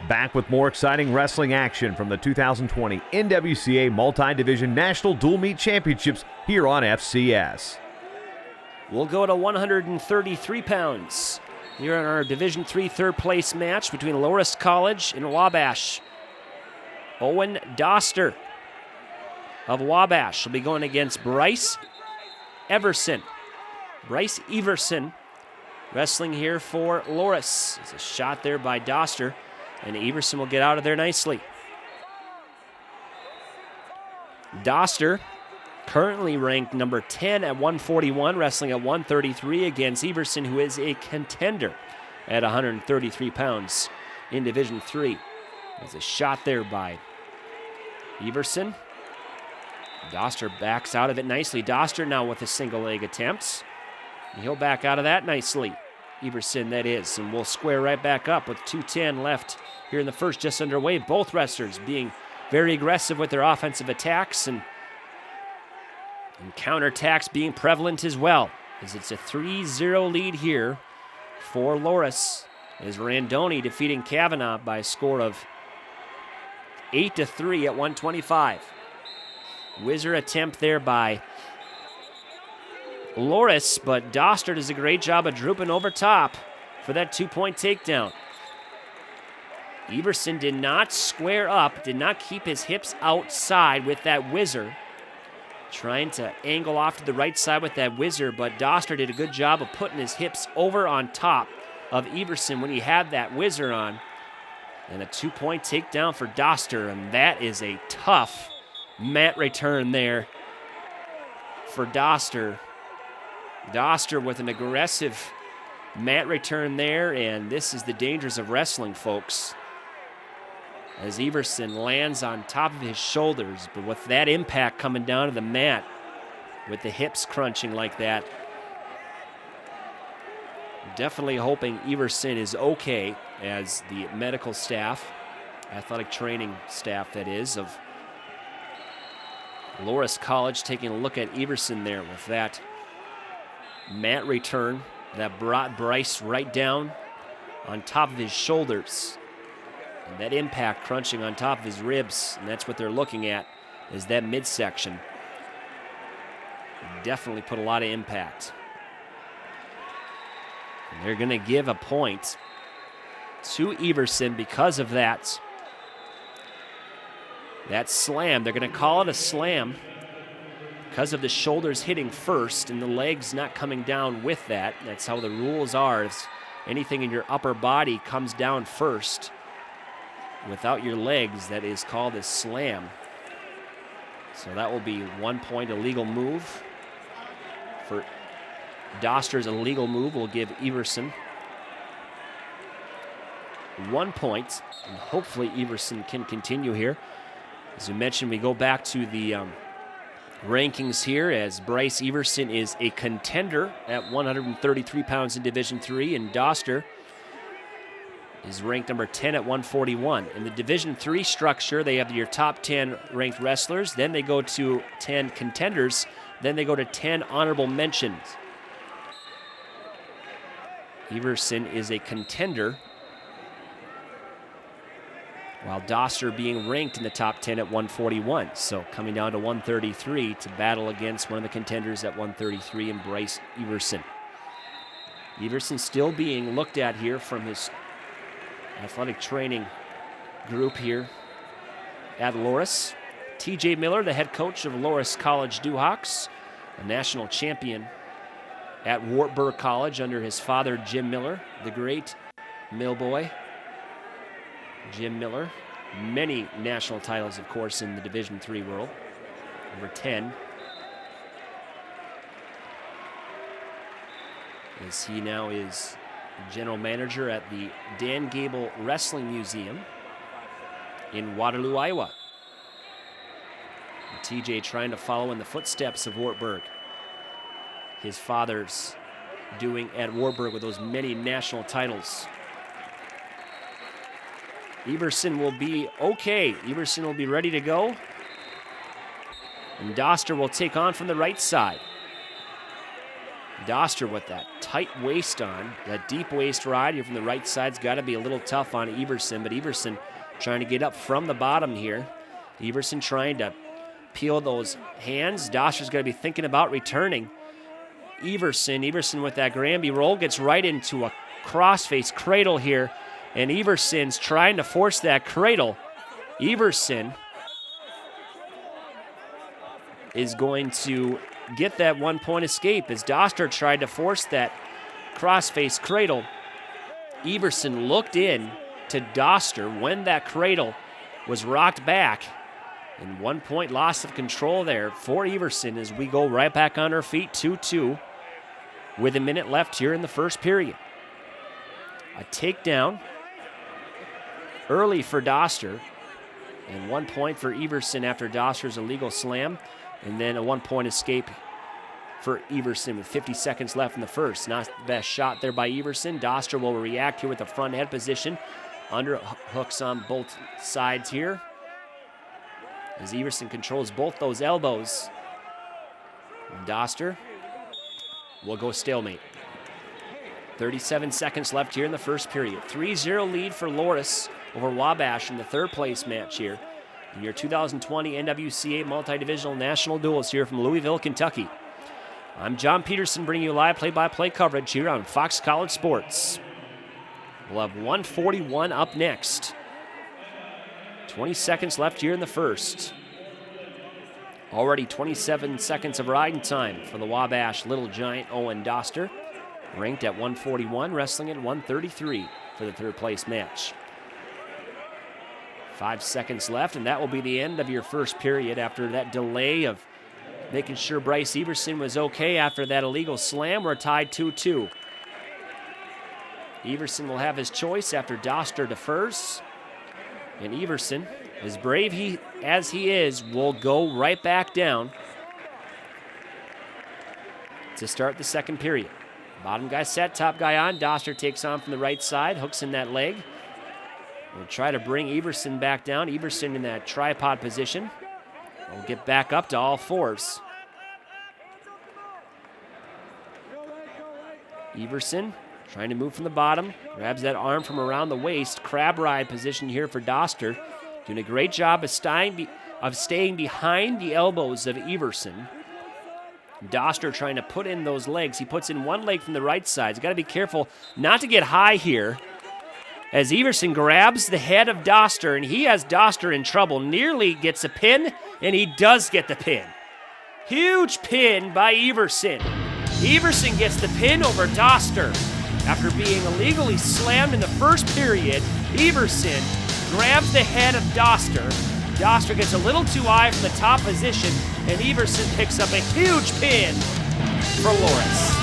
Back with more exciting wrestling action from the 2020 NWCA Multi-Division National Dual Meet Championships here on FCS. We'll go to 133 pounds. Here in our Division III third place match between Loras College and Wabash. Owen Doster of Wabash will be going against Brice Everson. Brice Everson wrestling here for Loras. There's a shot there by Doster, and Everson will get out of there nicely. Doster, currently ranked number 10 at 141, wrestling at 133 against Everson, who is a contender at 133 pounds in Division III. There's a shot there by Everson. Doster backs out of it nicely. Doster now with a single leg attempt. He'll back out of that nicely. Everson, that is, and we'll square right back up with 2:10 left here in the first, just underway. Both wrestlers being very aggressive with their offensive attacks and counterattacks being prevalent as well, as it's a 3-0 lead here for Loras, as Randoni defeating Kavanaugh by a score of 8-3 at 125. Whizzer attempt there by Loras, but Doster does a great job of drooping over top for that 2-point takedown. Everson did not square up, did not keep his hips outside with that whizzer. Trying to angle off to the right side with that whizzer, but Doster did a good job of putting his hips over on top of Everson when he had that whizzer on. And a 2-point takedown for Doster, and that is a tough mat return there for Doster. Doster with an aggressive mat return there, and this is the dangers of wrestling, folks. As Everson lands on top of his shoulders, but with that impact coming down to the mat, with the hips crunching like that, definitely hoping Everson is okay, as the medical staff, athletic training staff that is, of Loras College taking a look at Everson there with that mat return that brought Brice right down on top of his shoulders. And that impact crunching on top of his ribs, and that's what they're looking at, is that midsection. Definitely put a lot of impact. And they're going to give a point to Everson because of that. That slam, they're going to call it a slam because of the shoulders hitting first and the legs not coming down with that. That's how the rules are. If anything in your upper body comes down first without your legs, that is called a slam. So that will be 1 point illegal move. For Doster's illegal move will give Everson 1 point, and hopefully Everson can continue here. As we mentioned, we go back to the rankings here, as Brice Everson is a contender at 133 pounds in Division III, and Doster is ranked number 10 at 141. In the Division III structure, they have your top 10 ranked wrestlers, then they go to 10 contenders, then they go to 10 honorable mentions. Everson is a contender, while Doster being ranked in the top 10 at 141. So coming down to 133 to battle against one of the contenders at 133 in Brice Everson. Everson still being looked at here from his athletic training group here at Loras. TJ Miller, the head coach of Loras College Dewhawks, a national champion at Wartburg College under his father, Jim Miller, the great mill boy. Jim Miller, many national titles, of course, in the Division III world, over 10. As he now is general manager at the Dan Gable Wrestling Museum in Waterloo, Iowa. And TJ trying to follow in the footsteps of Wartburg. His father's doing at Wartburg with those many national titles. Everson will be okay. Everson will be ready to go. And Doster will take on from the right side. Doster with that tight waist on. That deep waist ride here from the right side's got to be a little tough on Everson, but Everson trying to get up from the bottom here. Everson trying to peel those hands. Doster's going to be thinking about returning. Everson with that Granby roll gets right into a crossface cradle here, and Everson's trying to force that cradle. Everson is going to get that 1-point escape as Doster tried to force that crossface cradle. Everson looked in to Doster when that cradle was rocked back, and 1-point loss of control there for Everson as we go right back on our feet, 2-2, with a minute left here in the first period. A takedown early for Doster, and 1 point for Everson after Doster's illegal slam, and then a 1-point escape for Everson with 50 seconds left in the first. Not the best shot there by Everson. Doster will react here with the front head position. Under hooks on both sides here as Everson controls both those elbows. And Doster will go stalemate. 37 seconds left here in the first period. 3-0 lead for Loras over Wabash in the third place match here in your 2020 NWCA Multi-Divisional National Duels here from Louisville, Kentucky. I'm John Peterson bringing you live play-by-play coverage here on Fox College Sports. We'll have 1:41 up next. 20 seconds left here in the first. Already 27 seconds of riding time for the Wabash Little Giant Owen Doster. Ranked at 141, wrestling at 133 for the third place match. 5 seconds left, and that will be the end of your first period after that delay of making sure Brice Everson was okay after that illegal slam. We're tied 2-2. Everson will have his choice after Doster defers. And Everson, as brave as he is, will go right back down to start the second period. Bottom guy set, top guy on. Doster takes on from the right side, hooks in that leg. We'll try to bring Everson back down. Everson in that tripod position. We'll get back up to all fours. Everson trying to move from the bottom. Grabs that arm from around the waist. Crab ride position here for Doster. Doing a great job of staying behind the elbows of Everson. Doster trying to put in those legs. He puts in one leg from the right side. He's got to be careful not to get high here. As Everson grabs the head of Doster, and he has Doster in trouble. Nearly gets a pin, and he does get the pin. Huge pin by Everson. Everson gets the pin over Doster. After being illegally slammed in the first period, Everson grabs the head of Doster. Doster gets a little too high from the top position, and Everson picks up a huge pin for Loras.